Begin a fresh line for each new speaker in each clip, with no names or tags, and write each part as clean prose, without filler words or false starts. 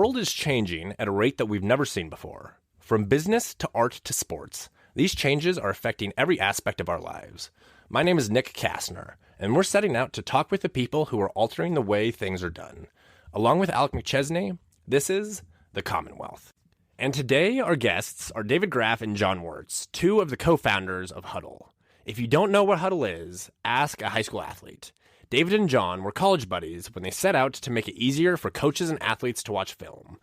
world is changing at a rate that we've never seen before. From business to art to sports, these changes are affecting every aspect of our lives. My name is Nick Kastner, and we're setting out to talk with the people who are altering the way things are done. Along with Alec McChesney, this is The Commonwealth. And today, our guests are David Graff and John Wirtz, two of the co-founders of Hudl. If you don't know what Hudl is, ask a high school athlete. David and John were college buddies when they set out to make it easier for coaches and athletes to watch film.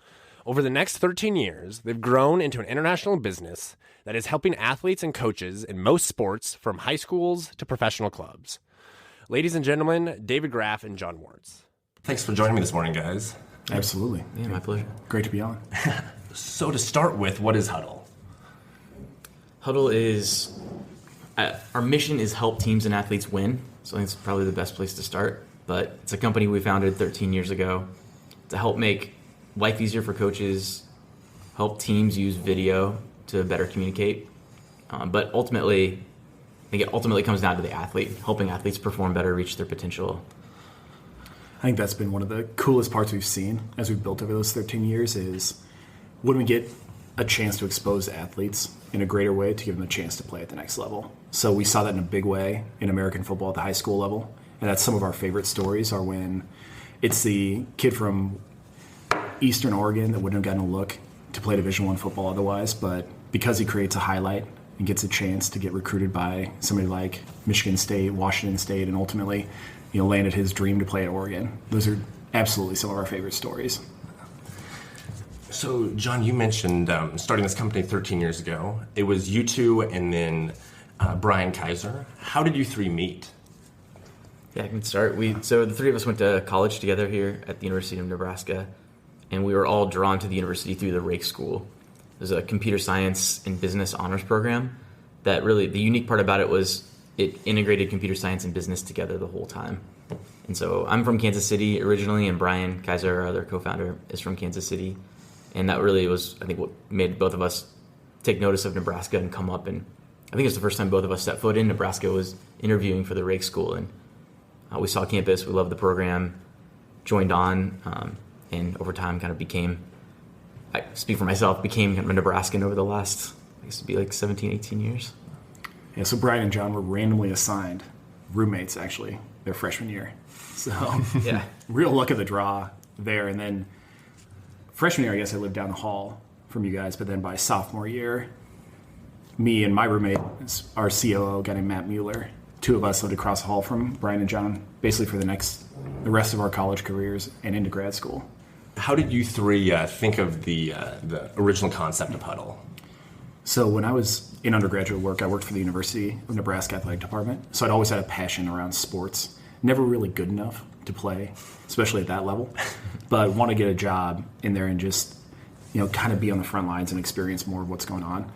Over the next 13 years, they've grown into an international business that is helping athletes and coaches in most sports, from high schools to professional clubs. Ladies and gentlemen, David Graff and John Wirtz. Thanks for joining me this morning, guys.
Absolutely.
Yeah, my pleasure.
Great to be on.
So to start with, what is Hudl?
Hudl is, our mission is help teams and athletes win. So I think it's probably the best place to start. But it's a company we founded 13 years ago to help make life easier for coaches, help teams use video to better communicate. But ultimately, I think it ultimately comes down to the athlete, helping athletes perform better, reach their potential.
I think that's been one of the coolest parts we've seen as we've built over those 13 years is when we get a chance to expose athletes in a greater way to give them a chance to play at the next level. So we saw that in a big way in American football at the high school level. And that's some of our favorite stories are when it's the kid from Eastern Oregon that wouldn't have gotten a look to play Division I football otherwise, but because he creates a highlight and gets a chance to get recruited by somebody like Michigan State, Washington State, and ultimately, landed his dream to play at Oregon. Those are absolutely some of our favorite stories.
So, John, you mentioned starting this company 13 years ago. It was you two and then Brian Kaiser. How did you three meet?
Yeah, I can start. So the three of us went to college together here at the University of Nebraska, and we were all drawn to the university through the Rake School. There's a computer science and business honors program that really, the unique part about it was it integrated computer science and business together the whole time. And so I'm from Kansas City originally, and Brian Kaiser, our other co-founder, is from Kansas City. And that really was, I think, what made both of us take notice of Nebraska and come up. And I think it's the first time both of us set foot in Nebraska was interviewing for the Rake School. And we saw campus, we loved the program, joined on, and over time kind of became, I speak for myself, became kind of a Nebraskan over the last, I guess it'd be like 17, 18 years.
Yeah, so Brian and John were randomly assigned roommates, actually, their freshman year. So,
yeah,
real luck of the draw there. And then freshman year, I guess I lived down the hall from you guys, but then by sophomore year, me and my roommate, our COO, a guy named Matt Mueller, two of us lived across the hall from Brian and John, basically for the rest of our college careers and into grad school.
How did you three think of the original concept of Hudl?
So when I was in undergraduate work, I worked for the University of Nebraska Athletic Department. So I'd always had a passion around sports. Never really good enough to play, especially at that level. But want to get a job in there and just, kind of be on the front lines and experience more of what's going on.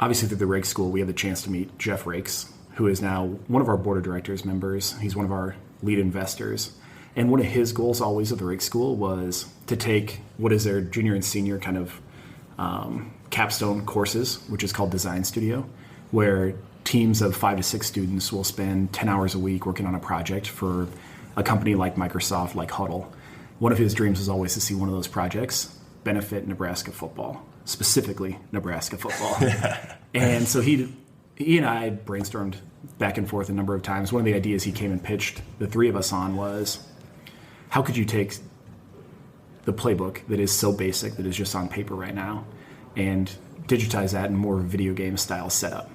Obviously through the Rake School, we had the chance to meet Jeff Rakes, who is now one of our board of directors members. He's one of our lead investors. And one of his goals always at the Rake School was to take what is their junior and senior kind of capstone courses, which is called Design Studio, where teams of 5 to 6 students will spend 10 hours a week working on a project for a company like Microsoft, like Hudl. One of his dreams was always to see one of those projects benefit Nebraska football, specifically Nebraska football. And so he and I brainstormed back and forth a number of times. One of the ideas he came and pitched the three of us on was, how could you take the playbook that is so basic, that is just on paper right now, and digitize that in more video game style setup?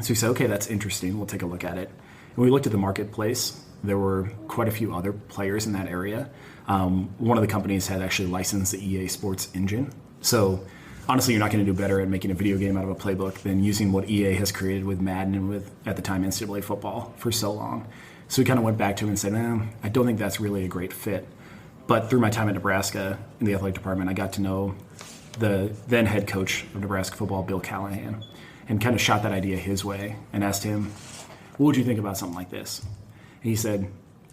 So we said, okay, that's interesting. We'll take a look at it. And we looked at the marketplace. There were quite a few other players in that area. One of the companies had actually licensed the EA Sports engine. So honestly, you're not going to do better at making a video game out of a playbook than using what EA has created with Madden and with, at the time, NCAA football for so long. So we kind of went back to him and said, I don't think that's really a great fit. But through my time at Nebraska in the athletic department, I got to know the then head coach of Nebraska football, Bill Callahan, and kind of shot that idea his way and asked him, what would you think about something like this? And he said,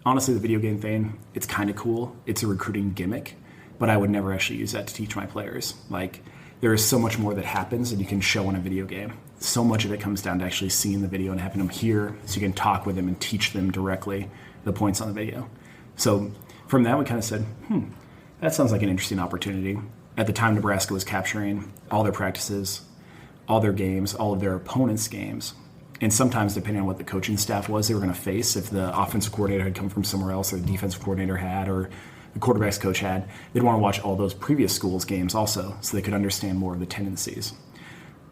honestly, the video game thing, it's kind of cool. It's a recruiting gimmick, but I would never actually use that to teach my players. Like, there is so much more that happens that you can show in a video game. So much of it comes down to actually seeing the video and having them hear so you can talk with them and teach them directly the points on the video. So from that, we kind of said, That sounds like an interesting opportunity. At the time, Nebraska was capturing all their practices, all their games, all of their opponents' games. And sometimes, depending on what the coaching staff was they were going to face, if the offensive coordinator had come from somewhere else, or the defensive coordinator had, or the quarterback's coach had, they'd want to watch all those previous schools' games also, so they could understand more of the tendencies.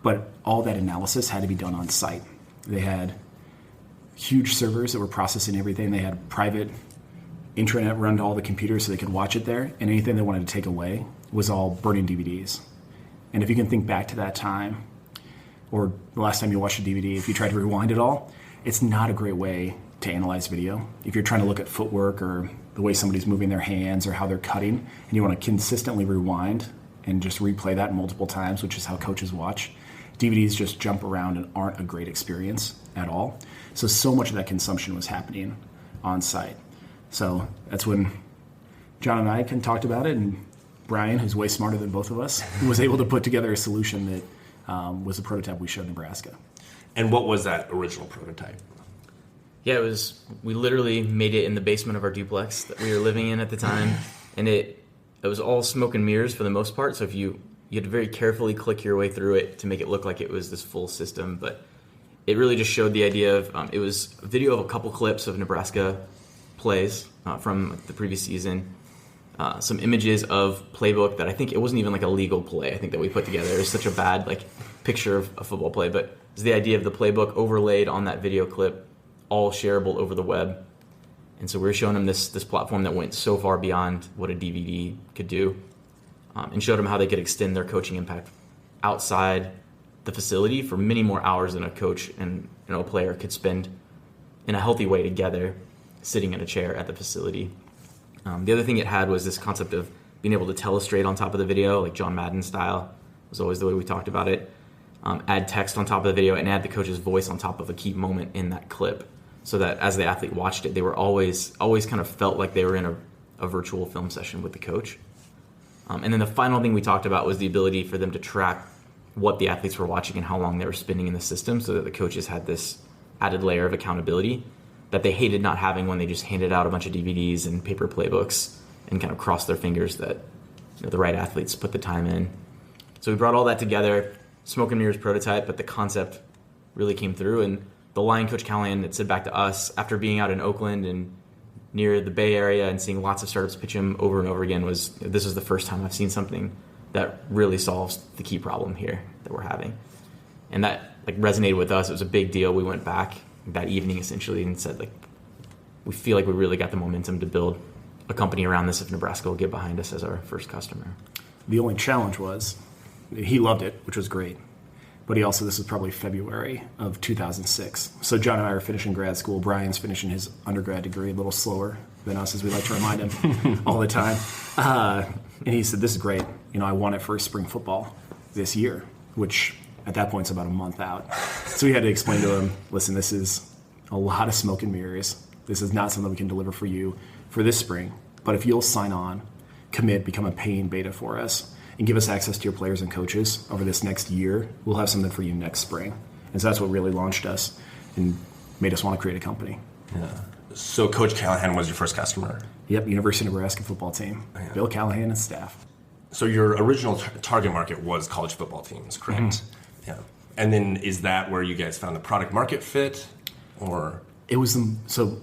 But all that analysis had to be done on site. They had huge servers that were processing everything. They had private intranet run to all the computers so they could watch it there, and anything they wanted to take away was all burning DVDs. And if you can think back to that time, or the last time you watched a DVD, if you try to rewind it all, it's not a great way to analyze video. If you're trying to look at footwork or the way somebody's moving their hands or how they're cutting, and you want to consistently rewind and just replay that multiple times, which is how coaches watch, DVDs just jump around and aren't a great experience at all. So much of that consumption was happening on site. So that's when John and I talked about it, and Brian, who's way smarter than both of us, was able to put together a solution that was a prototype we showed Nebraska.
And what was that original prototype?
Yeah, we literally made it in the basement of our duplex that we were living in at the time, and it was all smoke and mirrors for the most part. So if you had to very carefully click your way through it to make it look like it was this full system, but it really just showed the idea of it was a video of a couple clips of Nebraska plays from the previous season, some images of playbook that I think it wasn't even like a legal play. I think that we put together. It was such a bad picture of a football play, but it was the idea of the playbook overlaid on that video clip, all shareable over the web. And so we were showing them this platform that went so far beyond what a DVD could do, and showed them how they could extend their coaching impact outside the facility for many more hours than a coach and a player could spend in a healthy way together, sitting in a chair at the facility. The other thing it had was this concept of being able to telestrate on top of the video, like John Madden style, was always the way we talked about it. Add text on top of the video and add the coach's voice on top of a key moment in that clip, so that as the athlete watched it, they were always kind of felt like they were in a virtual film session with the coach. And then the final thing we talked about was the ability for them to track what the athletes were watching and how long they were spending in the system, so that the coaches had this added layer of accountability that they hated not having when they just handed out a bunch of DVDs and paper playbooks and kind of crossed their fingers that the right athletes put the time in. So we brought all that together, smoke and mirrors prototype, but the concept really came through. And the line coach Callahan that said back to us after being out in Oakland and near the Bay Area and seeing lots of startups pitch him over and over again was, this is the first time I've seen something that really solves the key problem here that we're having. And that resonated with us. It was a big deal. We went back that evening essentially and said, we feel like we really got the momentum to build a company around this if Nebraska will get behind us as our first customer.
The only challenge was he loved it, which was great. But this was probably February of 2006. So John and I are finishing grad school. Brian's finishing his undergrad degree a little slower than us, as we like to remind him all the time. And he said, this is great. I want it for spring football this year, which at that point is about a month out. So we had to explain to him, listen, this is a lot of smoke and mirrors. This is not something we can deliver for you for this spring. But if you'll sign on, commit, become a paying beta for us, and give us access to your players and coaches over this next year, we'll have something for you next spring. And so that's what really launched us and made us want to create a company.
Yeah. So Coach Callahan was your first customer?
Yep, University of Nebraska football team. Yeah. Bill Callahan and staff.
So your original target market was college football teams, correct? Mm-hmm. Yeah. And then is that where you guys found the product market fit, or? It was
so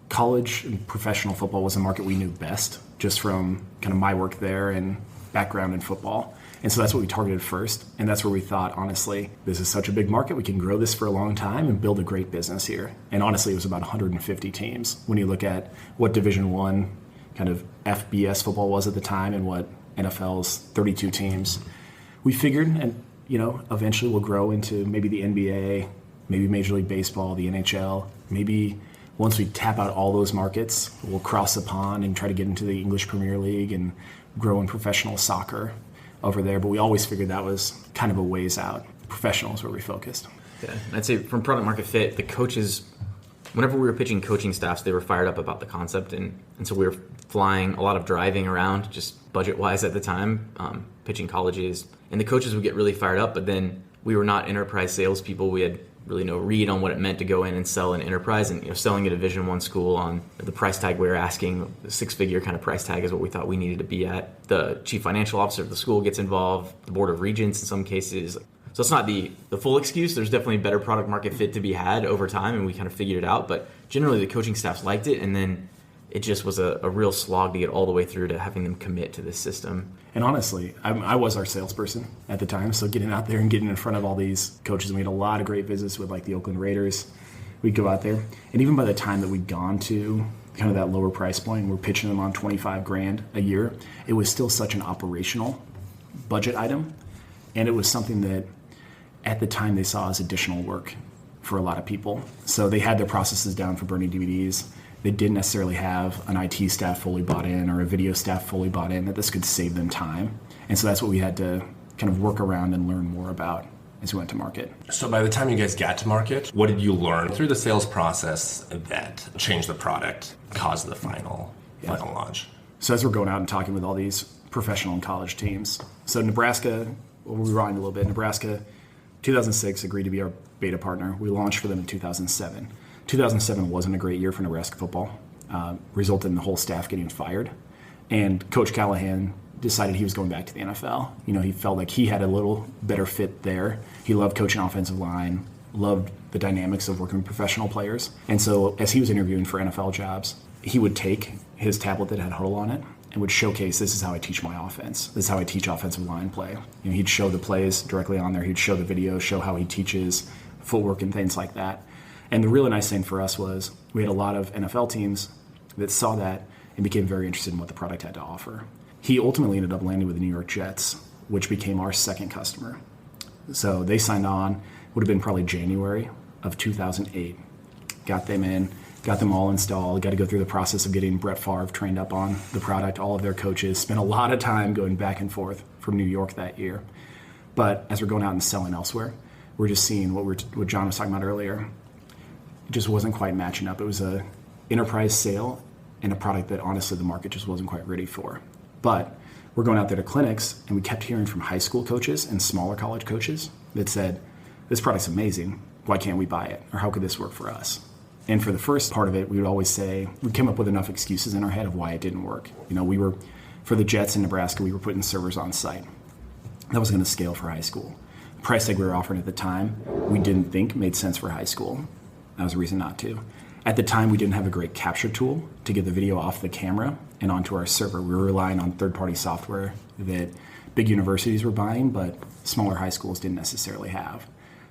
college and professional football was a market we knew best, just from kind of my work there and background in football. And so that's what we targeted first. And that's where we thought, honestly, this is such a big market. We can grow this for a long time and build a great business here. And honestly, it was about 150 teams. When you look at what Division I kind of FBS football was at the time and what NFL's 32 teams, we figured, and eventually we'll grow into maybe the NBA, maybe Major League Baseball, the NHL. Maybe once we tap out all those markets, we'll cross the pond and try to get into the English Premier League and grow in professional soccer over there. But we always figured that was kind of a ways out. Professional is where we focused.
Yeah, I'd say from product market fit, the coaches, whenever we were pitching coaching staffs, they were fired up about the concept. And so we were flying a lot of driving around, just budget-wise at the time, pitching colleges. And the coaches would get really fired up, but then we were not enterprise salespeople. We had really no read on what it meant to go in and sell an enterprise. And selling a Division I school on the price tag we were asking, the 6-figure kind of price tag is what we thought we needed to be at. The chief financial officer of the school gets involved, the board of regents in some cases. So it's not the full excuse. There's definitely better product market fit to be had over time, and we kind of figured it out. But generally, the coaching staffs liked it, and then it just was a real slog to get all the way through to having them commit to this system.
And honestly, I was our salesperson at the time, so getting out there and getting in front of all these coaches, and we had a lot of great visits with like the Oakland Raiders. We'd go out there, and even by the time that we'd gone to kind of that lower price point, we're pitching them on $25,000 a year, it was still such an operational budget item, and it was something that at the time they saw as additional work for a lot of people. So they had their processes down for burning DVDs. They didn't necessarily have an IT staff fully bought in or a video staff fully bought in, that this could save them time. And so that's what we had to kind of work around and learn more about as we went to market.
So by the time you guys got to market, what did you learn through the sales process that changed the product, caused the final launch?
So as we're going out and talking with all these professional and college teams, so Nebraska, we'll rewind a little bit, Nebraska 2006 agreed to be our beta partner. We launched for them in 2007. 2007 wasn't a great year for Nebraska football. Resulted in the whole staff getting fired. And Coach Callahan decided he was going back to the NFL. He felt like he had a little better fit there. He loved coaching offensive line, loved the dynamics of working with professional players. And so as he was interviewing for NFL jobs, he would take his tablet that had Hudl on it and would showcase, this is how I teach my offense. This is how I teach offensive line play. He'd show the plays directly on there. He'd show the video, show how he teaches footwork and things like that. And the really nice thing for us was we had a lot of NFL teams that saw that and became very interested in what the product had to offer. He ultimately ended up landing with the New York Jets, which became our second customer. So they signed on, would have been probably January of 2008. Got them in, got them all installed, got to go through the process of getting Brett Favre trained up on the product, all of their coaches, spent a lot of time going back and forth from New York that year. But as we're going out and selling elsewhere, we're just seeing what John was talking about earlier. It just wasn't quite matching up. It was a enterprise sale and a product that honestly the market just wasn't quite ready for. But we're going out there to clinics, and we kept hearing from high school coaches and smaller college coaches that said, this product's amazing, why can't we buy it? Or how could this work for us? And for the first part of it, we would always say, we came up with enough excuses in our head of why it didn't work. We were, for the Jets in Nebraska, we were putting servers on site. That was going to scale for high school. The price tag we were offering at the time, we didn't think made sense for high school. That was a reason not to. At the time, we didn't have a great capture tool to get the video off the camera and onto our server. We were relying on third-party software that big universities were buying, but smaller high schools didn't necessarily have.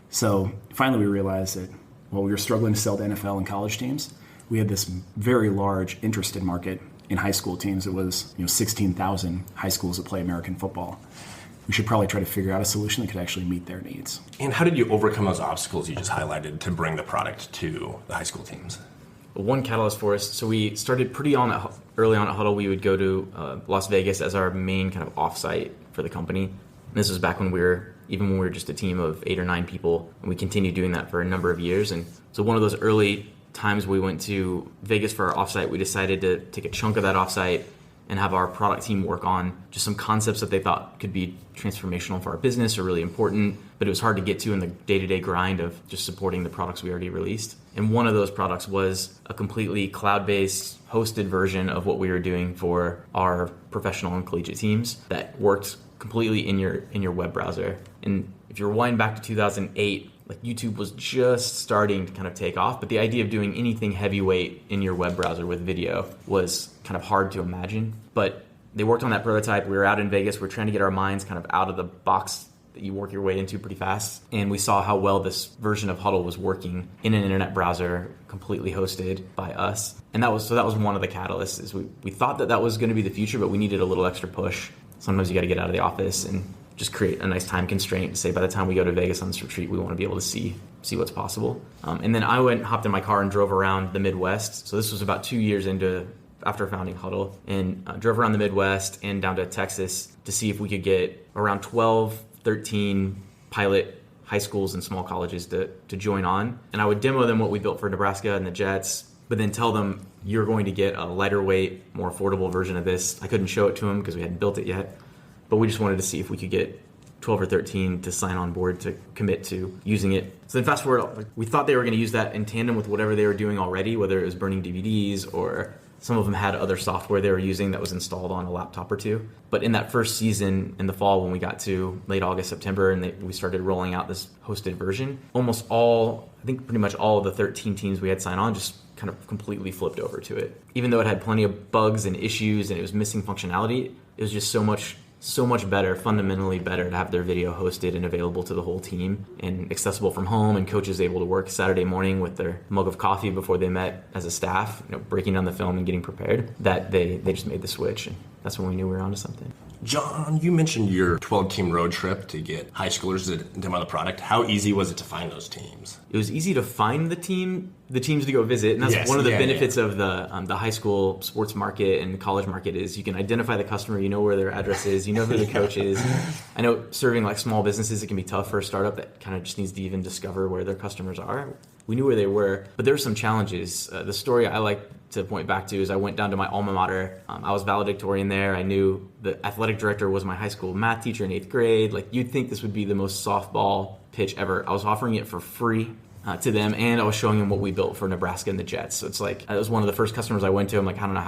So finally, we realized that while we were struggling to sell to NFL and college teams, we had this very large interested market in high school teams. It was 16,000 high schools that play American football. We should probably try to figure out a solution that could actually meet their needs.
And how did you overcome those obstacles you just highlighted to bring the product to the high school teams?
One catalyst for us, so we started early on at Hudl. We would go to Las Vegas as our main kind of offsite for the company. And this was back when we were just a team of 8 or 9 people, and we continued doing that for a number of years. And so one of those early times we went to Vegas for our offsite, we decided to take a chunk of that offsite and have our product team work on just some concepts that they thought could be transformational for our business or really important, but it was hard to get to in the day-to-day grind of just supporting the products we already released. And one of those products was a completely cloud-based hosted version of what we were doing for our professional and collegiate teams that worked completely in your web browser. And if you rewind back to 2008, like YouTube was just starting to kind of take off, but the idea of doing anything heavyweight in your web browser with video was kind of hard to imagine. But they worked on that prototype. We were out in Vegas. We were trying to get our minds kind of out of the box that you work your way into pretty fast. And we saw how well this version of Hudl was working in an internet browser, completely hosted by us. And that was one of the catalysts. Is we thought that was going to be the future, but we needed a little extra push. Sometimes you got to get out of the office and just create a nice time constraint to say by the time we go to Vegas on this retreat, we want to be able to see what's possible. And then I hopped in my car and drove around the Midwest. So this was about 2 years after founding Hudl, and drove around the Midwest and down to Texas to see if we could get around 12, 13 pilot high schools and small colleges to join on. And I would demo them what we built for Nebraska and the Jets, but then tell them, you're going to get a lighter weight, more affordable version of this. I couldn't show it to them because we hadn't built it yet, but we just wanted to see if we could get 12 or 13 to sign on board to commit to using it. So then fast forward, we thought they were going to use that in tandem with whatever they were doing already, whether it was burning DVDs or some of them had other software they were using that was installed on a laptop or two. But in that first season in the fall, when we got to late August, September, and we started rolling out this hosted version, almost all, I think pretty much all of the 13 teams we had signed on just kind of completely flipped over to it. Even though it had plenty of bugs and issues and it was missing functionality, it was just so much better, fundamentally better to have their video hosted and available to the whole team and accessible from home, and coaches able to work Saturday morning with their mug of coffee before they met as a staff, breaking down the film and getting prepared, that they just made the switch. And that's when we knew we were onto something.
John, you mentioned your 12-team road trip to get high schoolers to demo the product. How easy was it to find those teams?
It was easy to find the teams to go visit, and that's one of the benefits of the high school sports market and college market is you can identify the customer, you know where their address is, you know who the coach is. I know serving like small businesses, it can be tough for a startup that kind of just needs to even discover where their customers are. We knew where they were, but there were some challenges. The story I like to point back to is I went down to my alma mater. I was valedictorian there. I knew the athletic director was my high school math teacher in 8th grade. Like, you'd think this would be the most softball pitch ever. I was offering it for free to them, and I was showing them what we built for Nebraska and the Jets. So it's like, it was one of the first customers I went to. I'm like, I don't know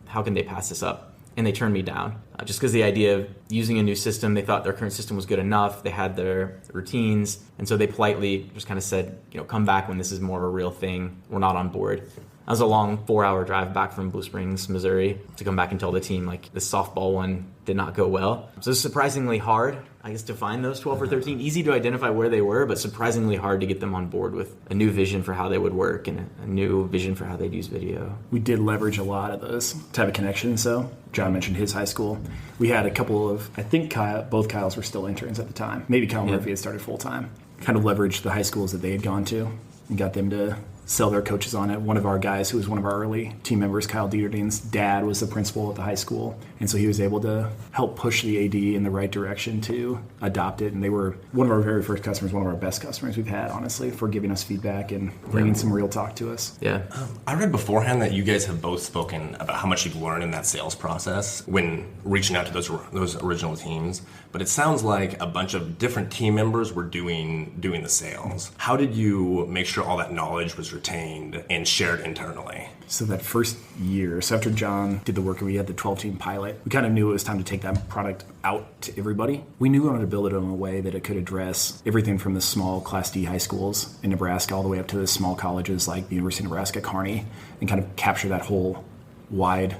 how can they pass this up? And they turned me down just because the idea of using a new system, they thought their current system was good enough. They had their routines. And so they politely just kind of said, come back when this is more of a real thing. We're not on board. That was a long 4-hour drive back from Blue Springs, Missouri, to come back and tell the team, like, this softball one did not go well. So it's surprisingly hard, I guess, to find those 12 or 13. Easy to identify where they were, but surprisingly hard to get them on board with a new vision for how they would work and a new vision for how they'd use video.
We did leverage a lot of those type of connections, though. John mentioned his high school. We had a couple of, I think both Kyles were still interns at the time. Maybe Kyle Murphy had started full-time. Kind of leveraged the high schools that they had gone to and got them to sell their coaches on it. One of our guys who was one of our early team members, Kyle Dieterdien's dad, was the principal at the high school. And so he was able to help push the AD in the right direction to adopt it. And they were one of our very first customers, one of our best customers we've had, honestly, for giving us feedback and bringing some real talk to us.
Yeah.
I read beforehand that you guys have both spoken about how much you've learned in that sales process when reaching out to those original teams. But it sounds like a bunch of different team members were doing the sales. How did you make sure all that knowledge was retained and shared internally?
So that first year, so after John did the work and we had the 12-team pilot, we kind of knew it was time to take that product out to everybody. We knew we wanted to build it in a way that it could address everything from the small Class D high schools in Nebraska all the way up to the small colleges like the University of Nebraska, Kearney, and kind of capture that whole wide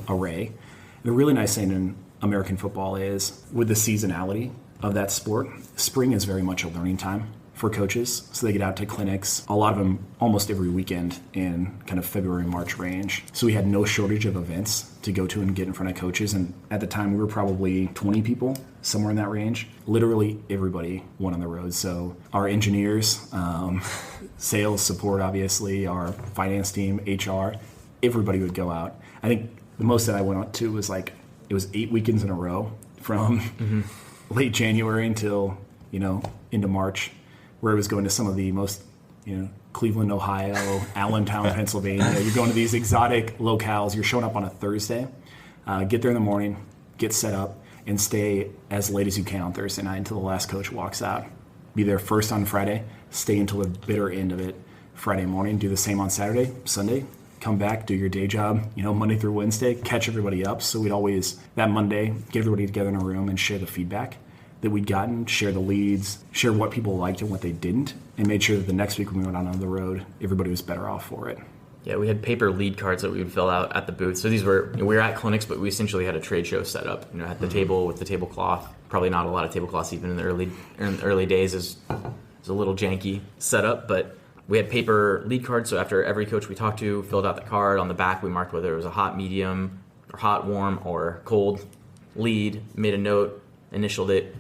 array. The really nice thing in American football is with the seasonality of that sport, spring is very much a learning time for coaches. So they get out to clinics, a lot of them almost every weekend in kind of February, March range. So we had no shortage of events to go to and get in front of coaches. And at the time we were probably 20 people, somewhere in that range. Literally everybody went on the road. So our engineers, sales support, obviously, our finance team, HR, everybody would go out. I think the most that I went out to was it was 8 weekends in a row from late January until, into March, where I was going to some of the most, Cleveland, Ohio, Allentown, Pennsylvania. You're going to these exotic locales. You're showing up on a Thursday, get there in the morning, get set up, and stay as late as you can on Thursday night until the last coach walks out. Be there first on Friday, stay until the bitter end of it Friday morning, do the same on Saturday, Sunday, come back, do your day job, Monday through Wednesday, catch everybody up. So we'd always, that Monday, get everybody together in a room and share the feedback that we'd gotten, share the leads, share what people liked and what they didn't, and made sure that the next week when we went out on the road, everybody was better off for it.
Yeah, we had paper lead cards that we would fill out at the booth. So these were, we were at clinics, but we essentially had a trade show set up, at the table with the tablecloth. Probably not a lot of tablecloths even in the early days. It was a little janky setup, but we had paper lead cards. So after every coach we talked to filled out the card, on the back we marked whether it was a hot, medium, or hot, warm, or cold lead, made a note, initialed it.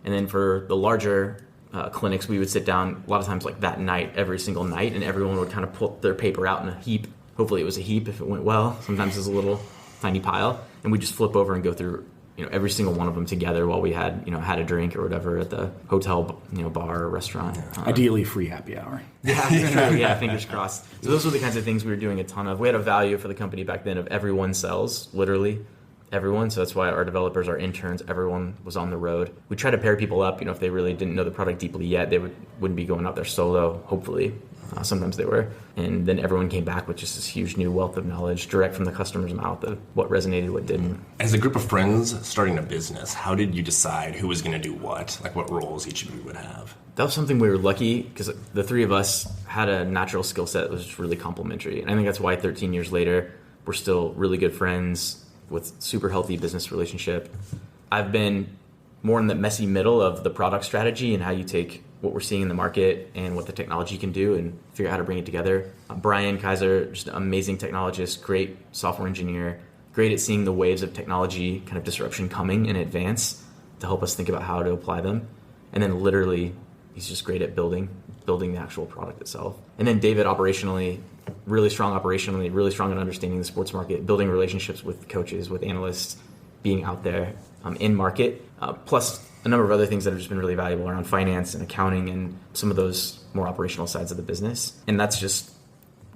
And then for the larger clinics, we would sit down a lot of times like that night, every single night, and everyone would kind of put their paper out in a heap. Hopefully it was a heap if it went well. Sometimes it was a little tiny pile. And we'd just flip over and go through every single one of them together while we had had a drink or whatever at the hotel bar or restaurant.
Ideally free happy hour.
Yeah, true. Yeah, fingers crossed. So those were the kinds of things we were doing a ton of. We had a value for the company back then of everyone sells, literally. everyone. So that's why our developers, our interns, everyone was on the road. We try to pair people up. If they really didn't know the product deeply yet, they wouldn't be going out there solo, hopefully. Sometimes they were. And then everyone came back with just this huge new wealth of knowledge direct from the customer's mouth of what resonated, what didn't.
As a group of friends starting a business, how did you decide who was going to do what? Like what roles each of you would have?
That was something we were lucky because the three of us had a natural skill set that was just really complementary. And I think that's why 13 years later, we're still really good friends with super healthy business relationship. I've been more in the messy middle of the product strategy and how you take what we're seeing in the market and what the technology can do and figure out how to bring it together. Brian Kaiser, just an amazing technologist, great software engineer, great at seeing the waves of technology kind of disruption coming in advance to help us think about how to apply them. And then literally, he's just great at building the actual product itself. And then David, really strong at understanding the sports market, building relationships with coaches, with analysts, being out there in market, plus a number of other things that have just been really valuable around finance and accounting and some of those more operational sides of the business. And that's just,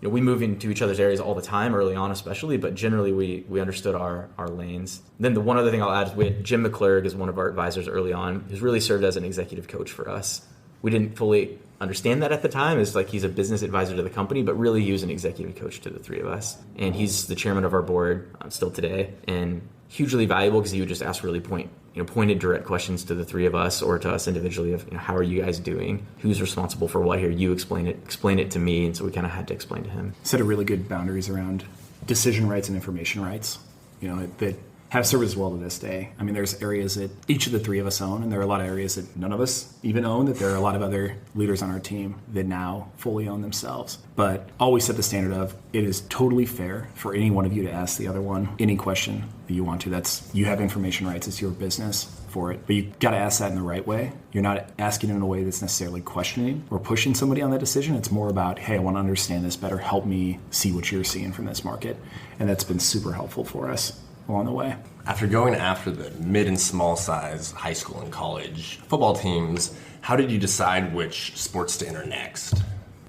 we move into each other's areas all the time, early on especially, but generally we understood our lanes. Then the one other thing I'll add is we had Jim McClurg as one of our advisors early on, who's really served as an executive coach for us. We didn't fully understand that at the time. It's like he's a business advisor to the company, but really he was an executive coach to the three of us. And he's the chairman of our board still today, and hugely valuable because he would just ask really pointed direct questions to the three of us or to us individually of, how are you guys doing? Who's responsible for what here? You explain it to me. And so we kind of had to explain to him.
Set a really good boundaries around decision rights and information rights, that have served us well to this day. I mean, there's areas that each of the three of us own, and there are a lot of areas that none of us even own, that there are a lot of other leaders on our team that now fully own themselves. But always set the standard of, it is totally fair for any one of you to ask the other one any question that you want to. You have information rights, it's your business for it. But you got to ask that in the right way. You're not asking in a way that's necessarily questioning or pushing somebody on that decision. It's more about, hey, I want to understand this better. Help me see what you're seeing from this market. And that's been super helpful for us along the way.
After going after the mid and small size high school and college football teams, how did you decide which sports to enter next?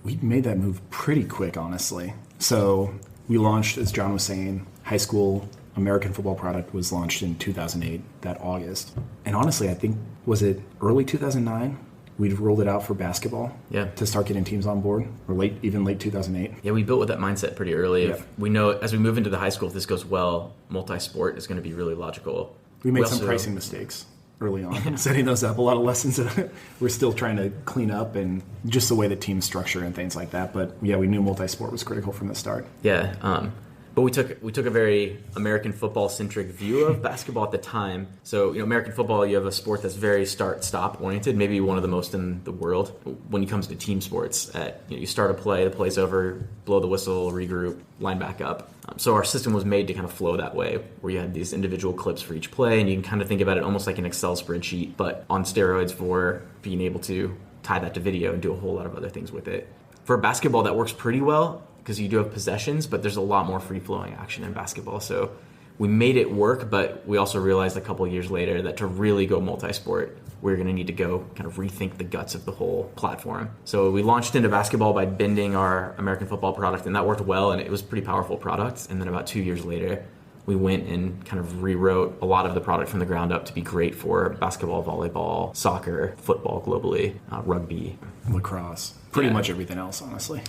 We made that move pretty quick, honestly. So we launched, as John was saying, high school American football product was launched in 2008, that August. And honestly, I think, was it early 2009? We'd rolled it out for basketball to start getting teams on board, or even late 2008.
Yeah, we built with that mindset pretty early. We know as we move into the high school, if this goes well, multi-sport is going to be really logical.
We made some pricing mistakes early on, setting those up. A lot of lessons that we're still trying to clean up, and just the way that teams structure and things like that. But yeah, we knew multi-sport was critical from the start.
Yeah. But we took a very American football-centric view of basketball at the time. So, American football, you have a sport that's very start-stop oriented, maybe one of the most in the world when it comes to team sports. You start a play, the play's over, blow the whistle, regroup, line back up. So our system was made to kind of flow that way, where you had these individual clips for each play, and you can kind of think about it almost like an Excel spreadsheet, but on steroids for being able to tie that to video and do a whole lot of other things with it. For basketball, that works pretty well, because you do have possessions, but there's a lot more free-flowing action in basketball. So we made it work, but we also realized a couple of years later that to really go multi-sport, we're going to need to go kind of rethink the guts of the whole platform. So we launched into basketball by bending our American football product, and that worked well, and it was a pretty powerful product. And then about 2 years later, we went and kind of rewrote a lot of the product from the ground up to be great for basketball, volleyball, soccer, football globally, rugby.
Lacrosse. Pretty much everything else, honestly.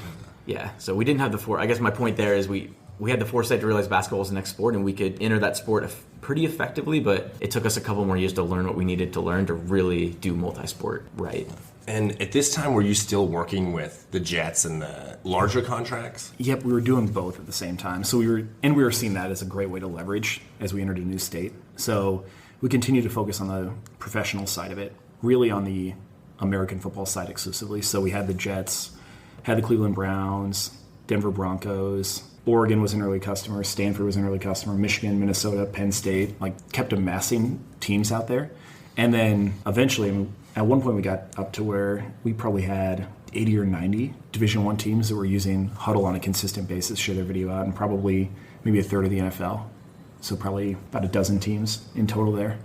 Yeah, so we didn't have I guess my point there is we had the foresight to realize basketball was the next sport, and we could enter that sport pretty effectively, but it took us a couple more years to learn what we needed to learn to really do multi-sport right.
And at this time, were you still working with the Jets and the larger contracts?
Yep, we were doing both at the same time. So we were seeing that as a great way to leverage as we entered a new state. So we continued to focus on the professional side of it, really on the American football side exclusively. So we had the Jets, had the Cleveland Browns, Denver Broncos, Oregon was an early customer, Stanford was an early customer, Michigan, Minnesota, Penn State, kept amassing teams out there. And then eventually, at one point we got up to where we probably had 80 or 90 Division I teams that were using Hudl on a consistent basis, share their video out, and probably maybe a third of the NFL. So probably about a dozen teams in total there.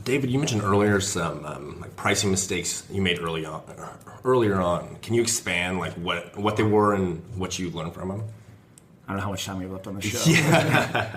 David, you mentioned earlier some pricing mistakes you made earlier on. Can you expand what they were and what you learned from them?
I don't know how much time we have left on the show.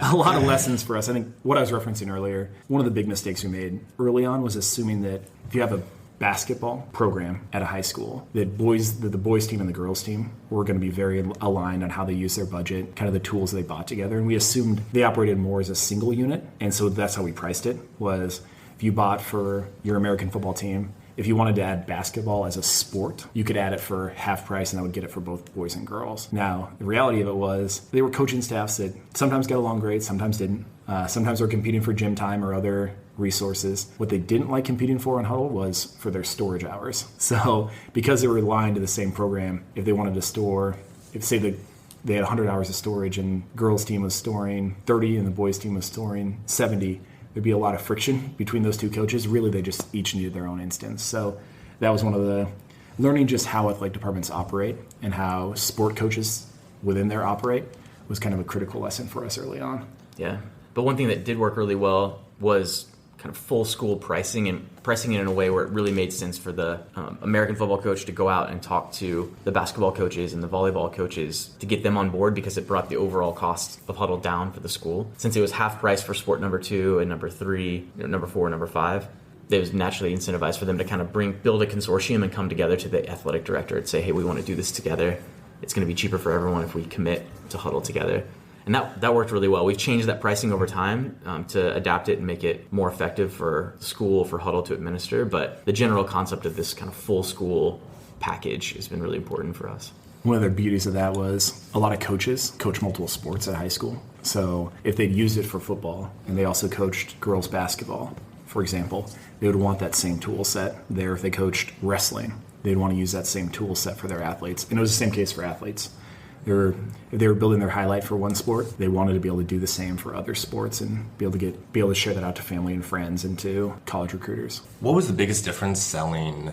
A lot of lessons for us. I think what I was referencing earlier, one of the big mistakes we made early on was assuming that if you have a basketball program at a high school, that the boys team and the girls team were going to be very aligned on how they use their budget, kind of the tools they bought together. And we assumed they operated more as a single unit. And so that's how we priced it, was if you bought for your American football team, if you wanted to add basketball as a sport, you could add it for half price and that would get it for both boys and girls. Now, the reality of it was they were coaching staffs that sometimes got along great, sometimes didn't. Sometimes they were competing for gym time or other resources. What they didn't like competing for on Hudl was for their storage hours. So because they were aligned to the same program, if they wanted to store, if say they had 100 hours of storage and girls team was storing 30 and the boys team was storing 70, there'd be a lot of friction between those two coaches. Really, they just each needed their own instance. So that was one of the learning just how athletic departments operate and how sport coaches within there operate was kind of a critical lesson for us early on.
Yeah. But one thing that did work really well was kind of full school pricing, and pricing it in a way where it really made sense for the American football coach to go out and talk to the basketball coaches and the volleyball coaches to get them on board, because it brought the overall cost of Hudl down for the school. Since it was half price for sport number 2 and number 3, number 4, and number 5, it was naturally incentivized for them to kind of build a consortium and come together to the athletic director and say, hey, we want to do this together. It's going to be cheaper for everyone if we commit to Hudl together. And that worked really well. We've changed that pricing over time to adapt it and make it more effective for the school, for Hudl to administer. But the general concept of this kind of full school package has been really important for us.
One of the beauties of that was a lot of coaches coach multiple sports at high school. So if they'd used it for football and they also coached girls basketball, for example, they would want that same tool set there. If they coached wrestling, they'd want to use that same tool set for their athletes. And it was the same case for athletes. If they were building their highlight for one sport, they wanted to be able to do the same for other sports and be able to share that out to family and friends and to college recruiters.
What was the biggest difference selling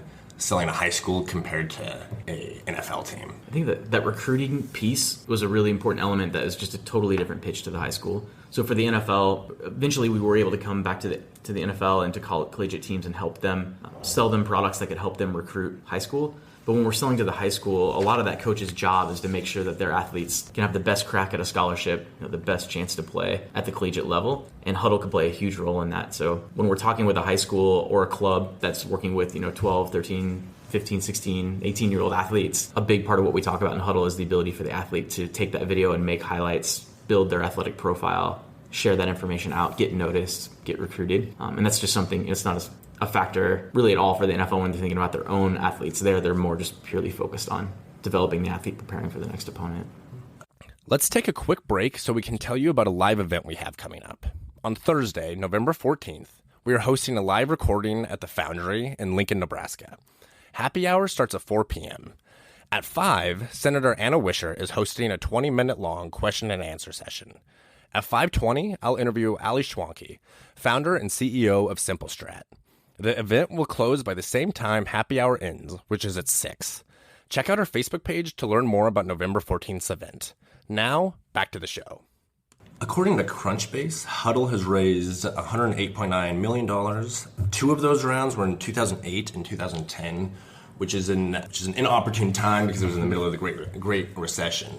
a high school compared to a NFL team?
I think that recruiting piece was a really important element that is just a totally different pitch to the high school. So for the NFL, eventually we were able to come back to the NFL and to collegiate teams and help them sell them products that could help them recruit high school. But when we're selling to the high school, a lot of that coach's job is to make sure that their athletes can have the best crack at a scholarship, the best chance to play at the collegiate level. And Hudl could play a huge role in that. So when we're talking with a high school or a club that's working with 12, 13, 15, 16, 18-year-old athletes, a big part of what we talk about in Hudl is the ability for the athlete to take that video and make highlights, build their athletic profile, share that information out, get noticed, get recruited. And that's just something, it's not a factor really at all for the NFL when they're thinking about their own athletes. They're more just purely focused on developing the athlete, preparing for the next opponent.
Let's take a quick break so we can tell you about a live event we have coming up. On Thursday, November 14th, we are hosting a live recording at the Foundry in Lincoln, Nebraska. Happy hour starts at 4 p.m. At 5, Senator Anna Wisher is hosting a 20-minute long question and answer session. At 5:20, I'll interview Ali Schwanke, founder and CEO of SimpleStrat. The event will close by the same time happy hour ends, which is at 6. Check out our Facebook page to learn more about November 14th's event. Now, back to the show. According to Crunchbase, Hudl has raised $108.9 million. 2 of those rounds were in 2008 and 2010, which is an inopportune time because it was in the middle of the Great Recession.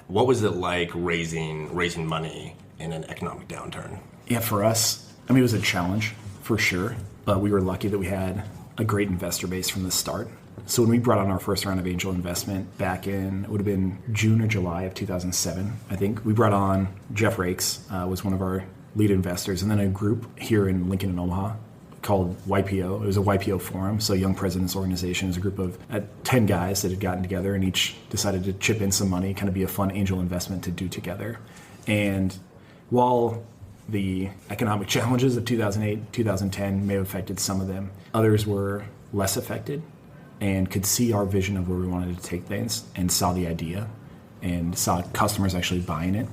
What was it like raising money in an economic downturn?
Yeah, for us, it was a challenge for sure, but we were lucky that we had a great investor base from the start. So when we brought on our first round of angel investment back in, it would have been June or July of 2007, I think, we brought on Jeff Rakes, was one of our lead investors, and then a group here in Lincoln and Omaha called YPO. It was a YPO forum, so Young Presidents Organization. It was a group of 10 guys that had gotten together and each decided to chip in some money, kind of be a fun angel investment to do together. And while the economic challenges of 2008, 2010 may have affected some of them, others were less affected and could see our vision of where we wanted to take things and saw the idea and saw customers actually buying it.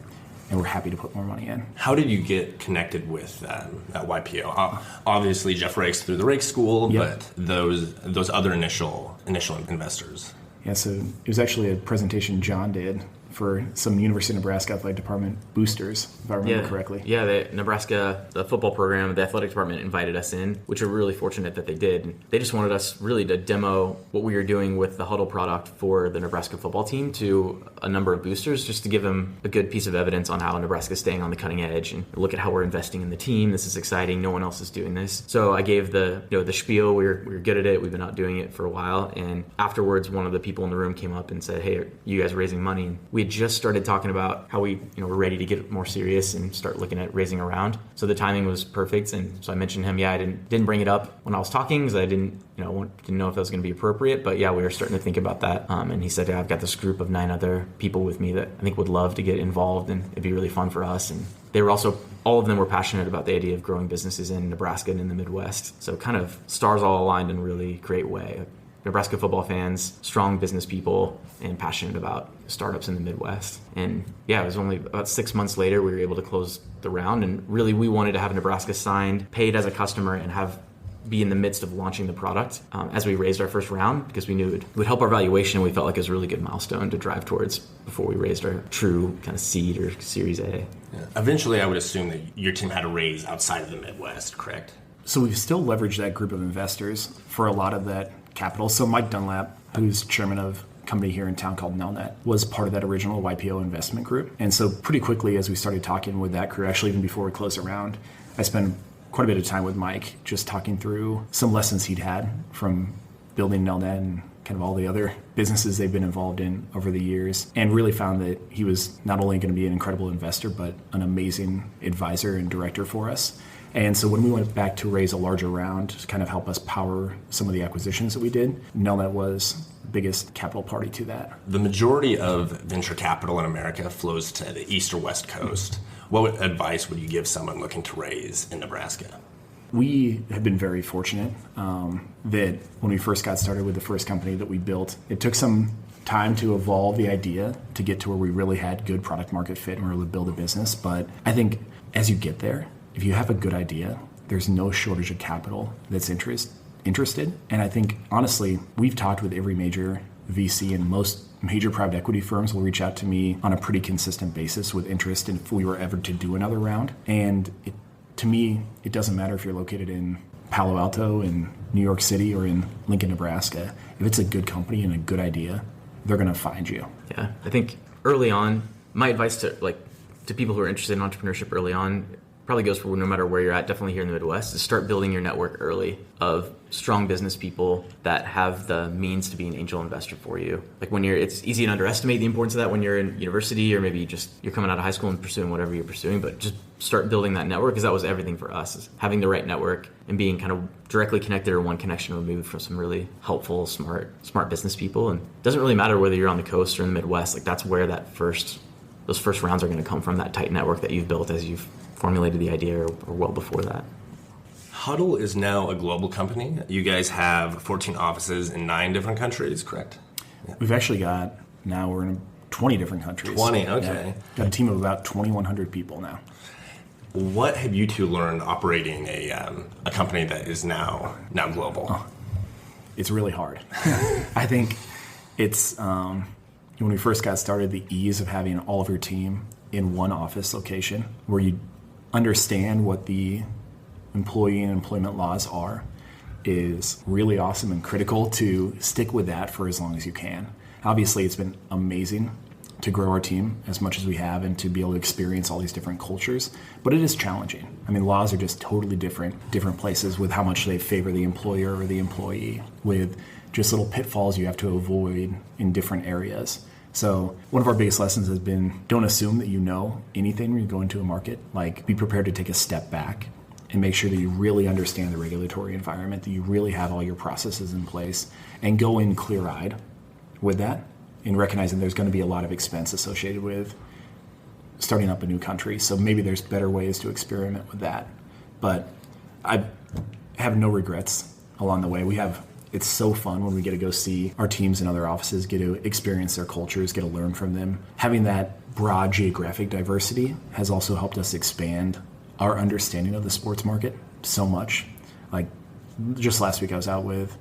And we're happy to put more money in.
How did you get connected with that YPO? Obviously, Jeff Rakes through the Rake School,
Yep.
But those other initial investors.
Yeah, so it was actually a presentation John did for some University of Nebraska Athletic Department boosters, if I remember correctly.
Yeah, the football program, the athletic department invited us in, which we're really fortunate that they did. They just wanted us really to demo what we were doing with the Hudl product for the Nebraska football team to a number of boosters, just to give them a good piece of evidence on how Nebraska's staying on the cutting edge and look at how we're investing in the team. This is exciting. No one else is doing this. So I gave the spiel. We're good at it. We've been out doing it for a while. And afterwards, one of the people in the room came up and said, "Hey, are you guys raising money?" And we had just started talking about how we were ready to get more serious and start looking at raising a round. So the timing was perfect. And so I mentioned him. Yeah, I didn't bring it up when I was talking because I didn't know if that was going to be appropriate. But yeah, we were starting to think about that. And he said, "Yeah, I've got this group of 9 other people with me that I think would love to get involved, and it'd be really fun for us." And they were also, all of them were passionate about the idea of growing businesses in Nebraska and in the Midwest. So kind of stars all aligned in a really great way. Nebraska football fans, strong business people, and passionate about startups in the Midwest. And yeah, it was only about 6 months later we were able to close the round. And really, we wanted to have Nebraska signed, paid as a customer, and be in the midst of launching the product as we raised our first round, because we knew it would help our valuation, and we felt like it was a really good milestone to drive towards before we raised our true kind of seed or Series A.
Yeah. Eventually, I would assume that your team had to raise outside of the Midwest, correct?
So we've still leveraged that group of investors for a lot of that capital. So Mike Dunlap, who's chairman of a company here in town called Nelnet, was part of that original YPO investment group. And so pretty quickly, as we started talking with that crew, actually even before we closed the round, I spent quite a bit of time with Mike just talking through some lessons he'd had from building Nelnet and kind of all the other businesses they've been involved in over the years, and really found that he was not only going to be an incredible investor, but an amazing advisor and director for us. And so when we went back to raise a larger round to kind of help us power some of the acquisitions that we did, Nelnet was the biggest capital party to that.
The majority of venture capital in America flows to the east or west coast. What advice would you give someone looking to raise in Nebraska?
We have been very fortunate that when we first got started with the first company that we built, it took some time to evolve the idea to get to where we really had good product market fit and were able to build a business. But I think as you get there, if you have a good idea, there's no shortage of capital that's interested. And I think, honestly, we've talked with every major VC, and most major private equity firms will reach out to me on a pretty consistent basis with interest in if we were ever to do another round. And to me, it doesn't matter if you're located in Palo Alto, in New York City, or in Lincoln, Nebraska. If it's a good company and a good idea, they're going to find you.
Yeah, I think early on, my advice to people who are interested in entrepreneurship early on probably goes for no matter where you're at, definitely here in the Midwest, is start building your network early of strong business people that have the means to be an angel investor for you. Like it's easy to underestimate the importance of that when you're in university, or maybe you're coming out of high school and pursuing whatever you're pursuing, but just start building that network, because that was everything for us, is having the right network and being kind of directly connected or one connection removed from some really helpful, smart business people. And it doesn't really matter whether you're on the coast or in the Midwest, like that's where those first rounds are going to come from, that tight network that you've built as you've formulated the idea or well before that.
Hudl is now a global company. You guys have 14 offices in 9 different countries, correct?
Yeah. We've actually we're in 20 different countries.
20, okay.
Yeah. Got a team of about 2,100 people now.
What have you two learned operating a company that is now global?
Oh, it's really hard. I think it's, when we first got started, the ease of having all of your team in one office location where you understand what the employee and employment laws are is really awesome and critical to stick with that for as long as you can. Obviously, it's been amazing to grow our team as much as we have and to be able to experience all these different cultures, but it is challenging. I mean, laws are just totally different places with how much they favor the employer or the employee, with just little pitfalls you have to avoid in different areas. So one of our biggest lessons has been, don't assume that you know anything when you go into a market. Like, be prepared to take a step back and make sure that you really understand the regulatory environment, that you really have all your processes in place, and go in clear-eyed with that, and recognizing there's going to be a lot of expense associated with starting up a new country. So maybe there's better ways to experiment with that. But I have no regrets along the way. It's so fun when we get to go see our teams in other offices, get to experience their cultures, get to learn from them. Having that broad geographic diversity has also helped us expand our understanding of the sports market so much. Like, just last week I was out with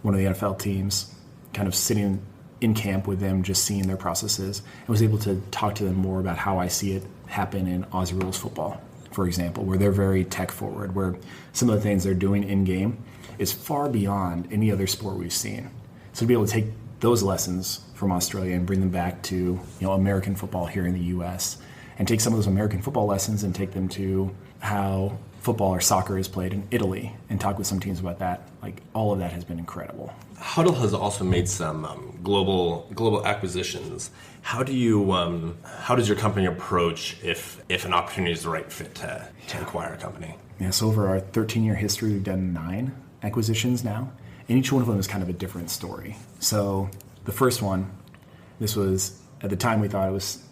one of the NFL teams, kind of sitting in camp with them, just seeing their processes, and was able to talk to them more about how I see it happen in Aussie rules football, for example, where they're very tech forward, where some of the things they're doing in game is far beyond any other sport we've seen. So to be able to take those lessons from Australia and bring them back to American football here in the U.S. and take some of those American football lessons and take them to how football or soccer is played in Italy and talk with some teams about that. Like, all of that has been incredible.
Hudl has also made some global acquisitions. How does your company approach if an opportunity is the right fit to acquire a company?
Yeah, so over our 13-year history, we've done 9 acquisitions now, and each one of them is kind of a different story. So the first one, this was, at the time we thought it was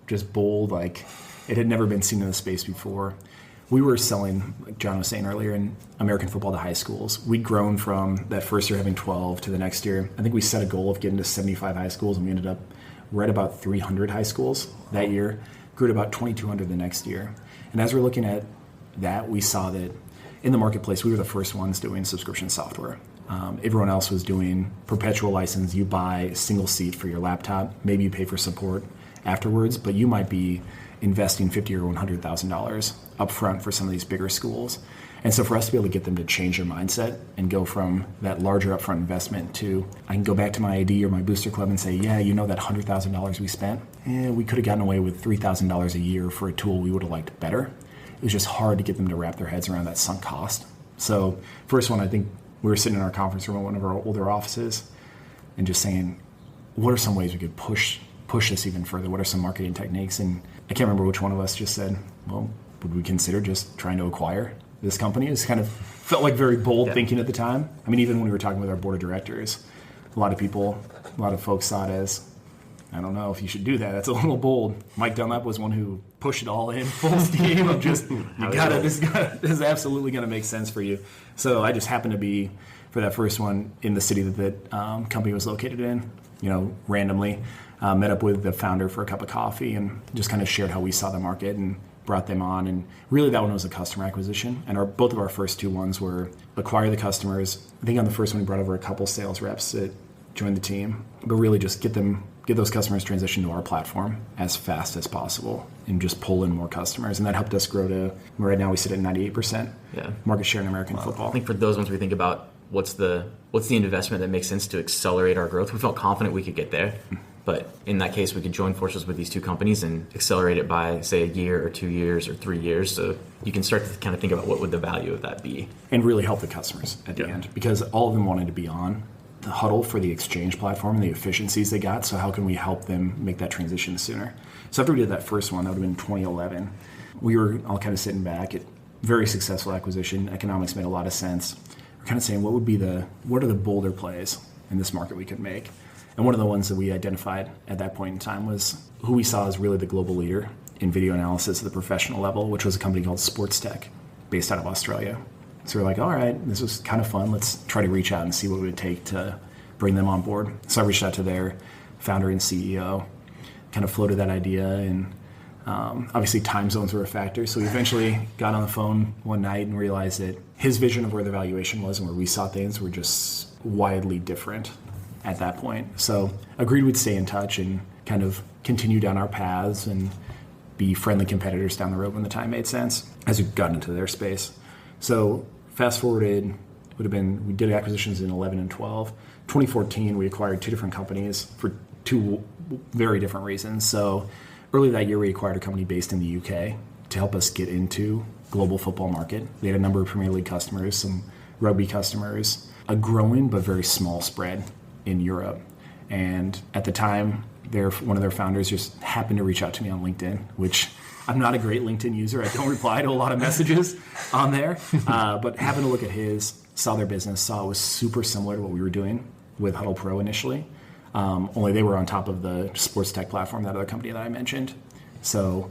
just bold, like it had never been seen in the space before. We were selling, like John was saying earlier, in American football to high schools. We'd grown from that first year having 12 to the next year. I think we set a goal of getting to 75 high schools, and we ended up right about 300 high schools that year, grew to about 2,200 the next year. And as we're looking at that, we saw that in the marketplace, we were the first ones doing subscription software. Everyone else was doing perpetual license. You buy a single seat for your laptop. Maybe you pay for support afterwards, but you might be investing $50,000 or $100,000 up front for some of these bigger schools. And so for us to be able to get them to change their mindset and go from that larger upfront investment to, I can go back to my ID or my booster club and say, yeah, that $100,000 we spent, we could have gotten away with $3,000 a year for a tool we would have liked better. It was just hard to get them to wrap their heads around that sunk cost. So first one, I think we were sitting in our conference room at one of our older offices and just saying, what are some ways we could push this even further? What are some marketing techniques? And I can't remember which one of us just said, well, would we consider just trying to acquire this company? It was kind of felt like very bold thinking at the time. I mean, even when we were talking with our board of directors, a lot of folks saw it as, I don't know if you should do that. That's a little bold. Mike Dunlap was one who pushed it all in full steam of just, this is absolutely going to make sense for you. So I just happened to be, for that first one, in the city that company was located in, randomly. Met up with the founder for a cup of coffee and just kind of shared how we saw the market and brought them on. And really that one was a customer acquisition. And both of our first 2 ones were acquire the customers. I think on the first one we brought over a couple sales reps that joined the team, but really just get those customers transitioned to our platform as fast as possible and just pull in more customers. And that helped us grow to, right now we sit at 98% market share in American football.
I think for those ones we think about what's the investment that makes sense to accelerate our growth. We felt confident we could get there. But in that case, we could join forces with these 2 companies and accelerate it by, say, a year or 2 years or 3 years. So you can start to kind of think about what would the value of that be.
And really help the customers at the end, because all of them wanted to be on the Hudl for the exchange platform and the efficiencies they got. So how can we help them make that transition sooner? So after we did that first one, that would have been 2011, we were all kind of sitting back at very successful acquisition. Economics made a lot of sense. We're kind of saying, what are the bolder plays in this market we could make? And one of the ones that we identified at that point in time was who we saw as really the global leader in video analysis at the professional level, which was a company called Sports Tech, based out of Australia. So we're like, all right, this was kind of fun. Let's try to reach out and see what it would take to bring them on board. So I reached out to their founder and CEO, kind of floated that idea, and obviously time zones were a factor. So we eventually got on the phone one night and realized that his vision of where the valuation was and where we saw things were just widely different at that point. So agreed we'd stay in touch and kind of continue down our paths and be friendly competitors down the road when the time made sense as we got into their space. So fast forwarded, we did acquisitions in 11 and 12. 2014, we acquired 2 different companies for 2 very different reasons. So early that year, we acquired a company based in the UK to help us get into global football market. They had a number of Premier League customers, some rugby customers, a growing but very small spread in Europe. And at the time, one of their founders just happened to reach out to me on LinkedIn, which I'm not a great LinkedIn user. I don't reply to a lot of messages on there. But happened to look at saw their business, saw it was super similar to what we were doing with Hudl Pro initially. Only they were on top of the sports tech platform, that other company that I mentioned. So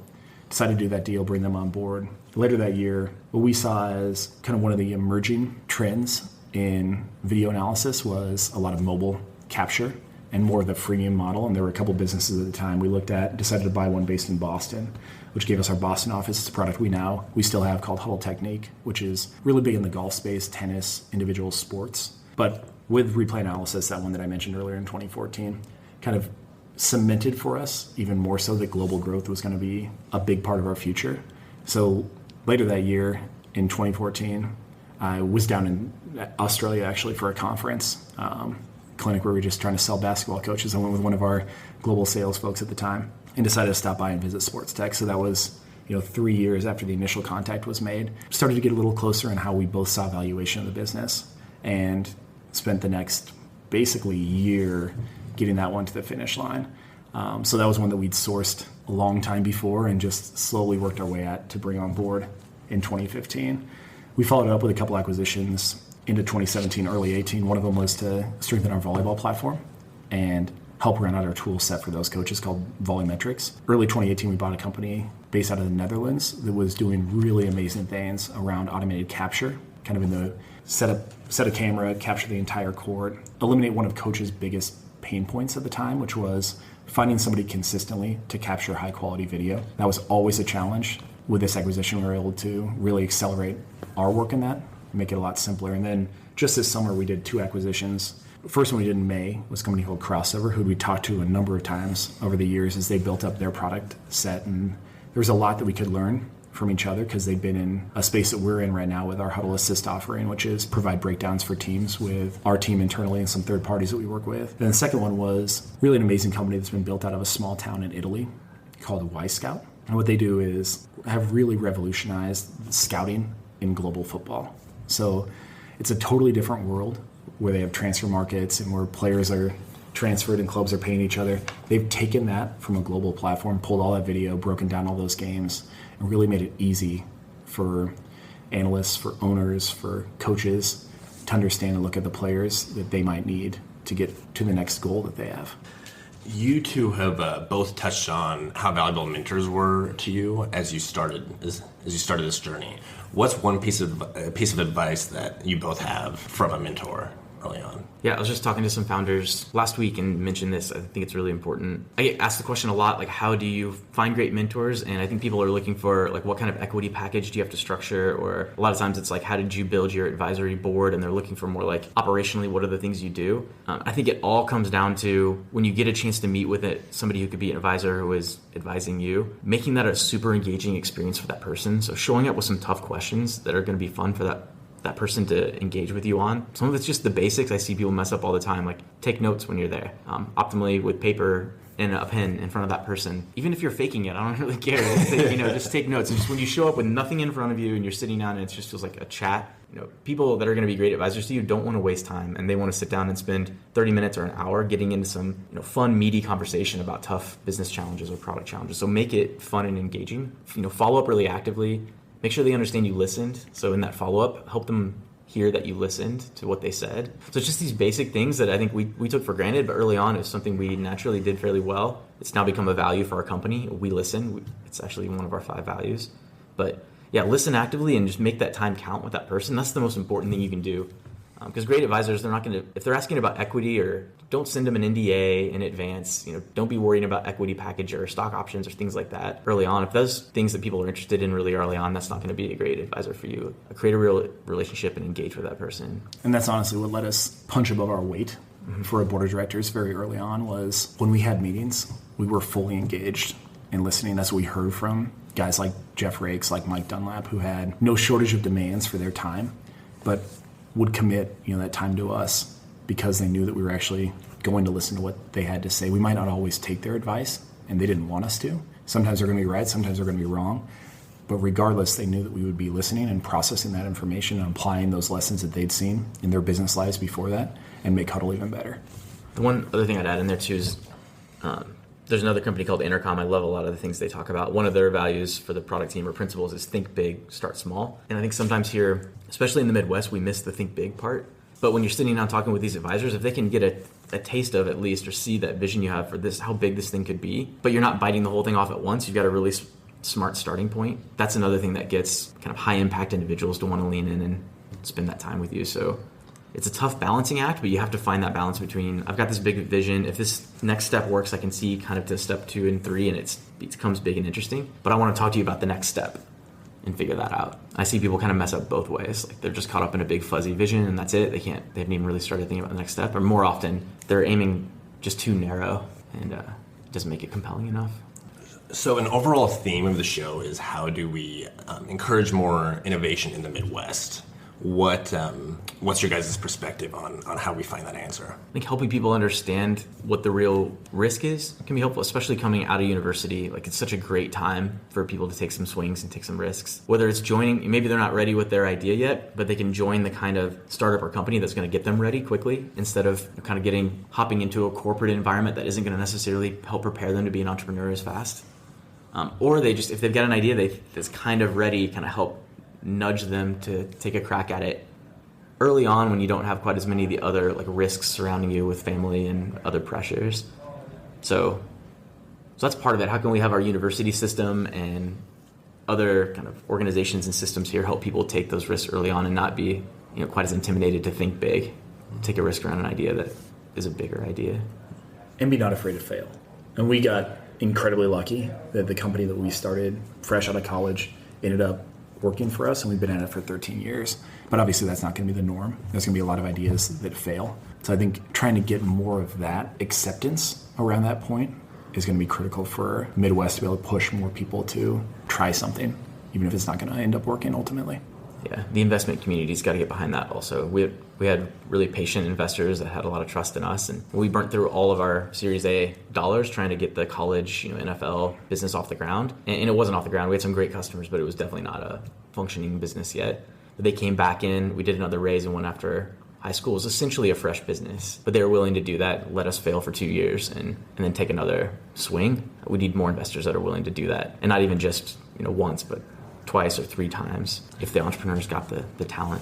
decided to do that deal, bring them on board. Later that year, what we saw as kind of one of the emerging trends in video analysis was a lot of mobile capture and more of the freemium model. And there were a couple businesses at the time we looked at, decided to buy one based in Boston, which gave us our Boston office. It's a product we still have called Hudl Technique, which is really big in the golf space, tennis, individual sports. But with replay analysis, that one that I mentioned earlier in 2014, kind of cemented for us even more so that global growth was going to be a big part of our future. So later that year in 2014, I was down in Australia actually for a conference, clinic where we were just trying to sell basketball coaches. I went with one of our global sales folks at the time and decided to stop by and visit Sports Tech. So that was 3 years after the initial contact was made. Started to get a little closer in how we both saw valuation of the business, and spent the next basically year getting that one to the finish line. So that was one that we'd sourced a long time before and just slowly worked our way to bring on board in 2015. We followed it up with a couple acquisitions into 2017, early 18. One of them was to strengthen our volleyball platform and help round out our tool set for those coaches called Volumetrics. Early 2018, we bought a company based out of the Netherlands that was doing really amazing things around automated capture, kind of in the set a camera, capture the entire court, eliminate one of coaches' biggest pain points at the time, which was finding somebody consistently to capture high quality video. That was always a challenge. With this acquisition, we were able to really accelerate our work in that, make it a lot simpler. And then just this summer, we did 2 acquisitions. First one we did in May was a company called Crossover, who we talked to a number of times over the years as they built up their product set. And there was a lot that we could learn from each other because they've been in a space that we're in right now with our Hudl Assist offering, which is provide breakdowns for teams with our team internally and some third parties that we work with. Then the second one was really an amazing company that's been built out of a small town in Italy called Y Scout. And what they do is have really revolutionized scouting in global football. So it's a totally different world where they have transfer markets and where players are transferred and clubs are paying each other. They've taken that from a global platform, pulled all that video, broken down all those games, and really made it easy for analysts, for owners, for coaches to understand and look at the players that they might need to get to the next goal that they have.
You two have both touched on how valuable mentors were to you as you started this journey. What's one piece of advice that you both have from a mentor early on?
Yeah, I was just talking to some founders last week and mentioned this. I think it's really important. I get asked the question a lot, like, how do you find great mentors? And I think people are looking for, like, what kind of equity package do you have to structure? Or a lot of times it's like, how did you build your advisory board? And they're looking for more like, operationally, what are the things you do? I think it all comes down to when you get a chance to meet with somebody who could be an advisor who is advising you, making that a super engaging experience for that person. So showing up with some tough questions that are going to be fun for that person to engage with you on. Some of it's just the basics. I see people mess up all the time, like take notes when you're there, optimally with paper and a pen in front of that person. Even if you're faking it, I don't really care. Just take notes. And just when you show up with nothing in front of you and you're sitting down and it just feels like a chat, people that are going to be great advisors to you don't want to waste time, and they want to sit down and spend 30 minutes or an hour getting into some fun, meaty conversation about tough business challenges or product challenges. So make it fun and engaging. Follow up really actively. Make sure they understand you listened. So in that follow-up, help them hear that you listened to what they said. So it's just these basic things that I think we took for granted, but early on is something we naturally did fairly well. It's now become a value for our company. We listen. It's actually one of our 5 values. But yeah, listen actively and just make that time count with that person. That's the most important thing you can do. Because great advisors, they're not going to, if they're asking about equity, or don't send them an NDA in advance. Don't be worrying about equity package or stock options or things like that early on. If those things that people are interested in really early on, that's not going to be a great advisor for you. Create a real relationship and engage with that person.
And that's honestly what let us punch above our weight for a board of directors very early on. Was when we had meetings, we were fully engaged and listening. That's what we heard from guys like Jeff Rakes, like Mike Dunlap, who had no shortage of demands for their time, but would commit that time to us because they knew that we were actually going to listen to what they had to say. We might not always take their advice, and they didn't want us to. Sometimes they're going to be right, sometimes they're going to be wrong. But regardless, they knew that we would be listening and processing that information and applying those lessons that they'd seen in their business lives before that and make Hudl even better.
The one other thing I'd add in there too is there's another company called Intercom. I love a lot of the things they talk about. One of their values for the product team or principles is think big, start small. And I think sometimes here, especially in the Midwest, we miss the think big part. But when you're sitting down talking with these advisors, if they can get a taste of, at least, or see that vision you have for this, how big this thing could be, but you're not biting the whole thing off at once, you've got a really smart starting point. That's another thing that gets kind of high impact individuals to want to lean in and spend that time with you. So it's a tough balancing act, but you have to find that balance between, I've got this big vision. If this next step works, I can see kind of to step 2 and 3, and it becomes big and interesting. But I want to talk to you about the next step and figure that out. I see people kind of mess up both ways. Like, they're just caught up in a big fuzzy vision and that's it. They haven't even really started thinking about the next step. Or more often, they're aiming just too narrow and doesn't make it compelling enough.
So an overall theme of the show is how do we encourage more innovation in the Midwest? What's your guys' perspective on how we find that answer?
I think helping people understand what the real risk is can be helpful, especially coming out of university. Like, it's such a great time for people to take some swings and take some risks. Whether it's joining, maybe they're not ready with their idea yet, but they can join the kind of startup or company that's going to get them ready quickly instead of kind of hopping into a corporate environment that isn't going to necessarily help prepare them to be an entrepreneur as fast. Or if they've got an idea that's kind of ready, kind of help nudge them to take a crack at it early on when you don't have quite as many of the other like risks surrounding you with family and other pressures. So that's part of it. How can we have our university system and other kind of organizations and systems here help people take those risks early on and not be quite as intimidated to think big, take a risk around an idea that is a bigger idea.
And be not afraid to fail. And we got incredibly lucky that the company that we started fresh out of college ended up working for us, and we've been at it for 13 years. But obviously that's not going to be the norm. There's going to be a lot of ideas that fail. So I think trying to get more of that acceptance around that point is going to be critical for Midwest to be able to push more people to try something, even if it's not going to end up working ultimately.
Yeah, the investment community's got to get behind that also. We had really patient investors that had a lot of trust in us, and we burnt through all of our Series A dollars trying to get the college, NFL business off the ground. And it wasn't off the ground. We had some great customers, but it was definitely not a functioning business yet. But they came back in, we did another raise and went after high school. It was essentially a fresh business, but they were willing to do that, let us fail for 2 years and then take another swing. We need more investors that are willing to do that, and not even just once, but twice or 3 times if the entrepreneur's got the talent.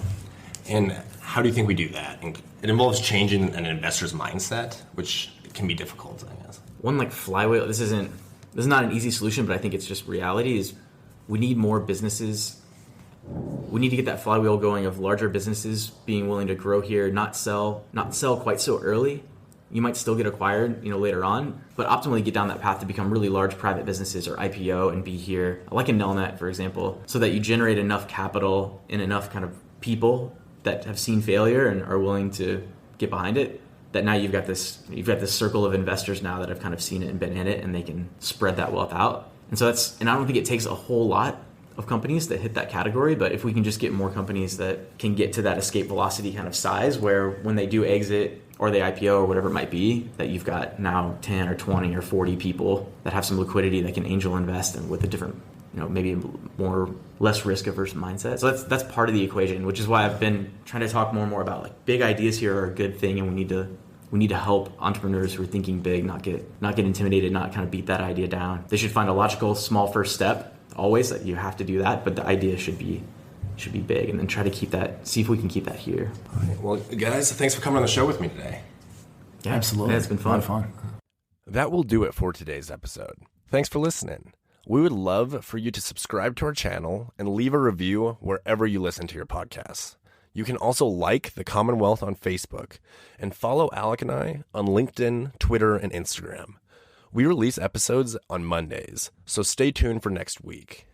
And how do you think we do that? And it involves changing an investor's mindset, which can be difficult, I guess.
One like flywheel, this is not an easy solution, but I think it's just reality, is we need more businesses. We need to get that flywheel going of larger businesses being willing to grow here, not sell quite so early. You might still get acquired, later on, but optimally get down that path to become really large private businesses or IPO and be here, like in Nelnet, for example, so that you generate enough capital and enough kind of people that have seen failure and are willing to get behind it, that now you've got this circle of investors now that have kind of seen it and been in it, and they can spread that wealth out. And I don't think it takes a whole lot of companies that hit that category, but if we can just get more companies that can get to that escape velocity kind of size, where when they do exit or they IPO or whatever it might be, that you've got now 10 or 20 or 40 people that have some liquidity that can angel invest and with a different, maybe less risk averse mindset. So that's part of the equation, which is why I've been trying to talk more and more about like big ideas here are a good thing, and we need to help entrepreneurs who are thinking big not get intimidated, not kind of beat that idea down. They should find a logical small first step. Always that you have to do that, but the idea should be big, and then try to see if we can keep that here.
All right. Well, guys, thanks for coming on the show with me today.
Yeah,
absolutely.
Yeah, it's been fun.
A lot of fun.
That will do it for today's episode. Thanks for listening. We would love for you to subscribe to our channel and leave a review wherever you listen to your podcasts. You can also like the Commonwealth on Facebook and follow Alec and I on LinkedIn, Twitter, and Instagram. We release episodes on Mondays, so stay tuned for next week.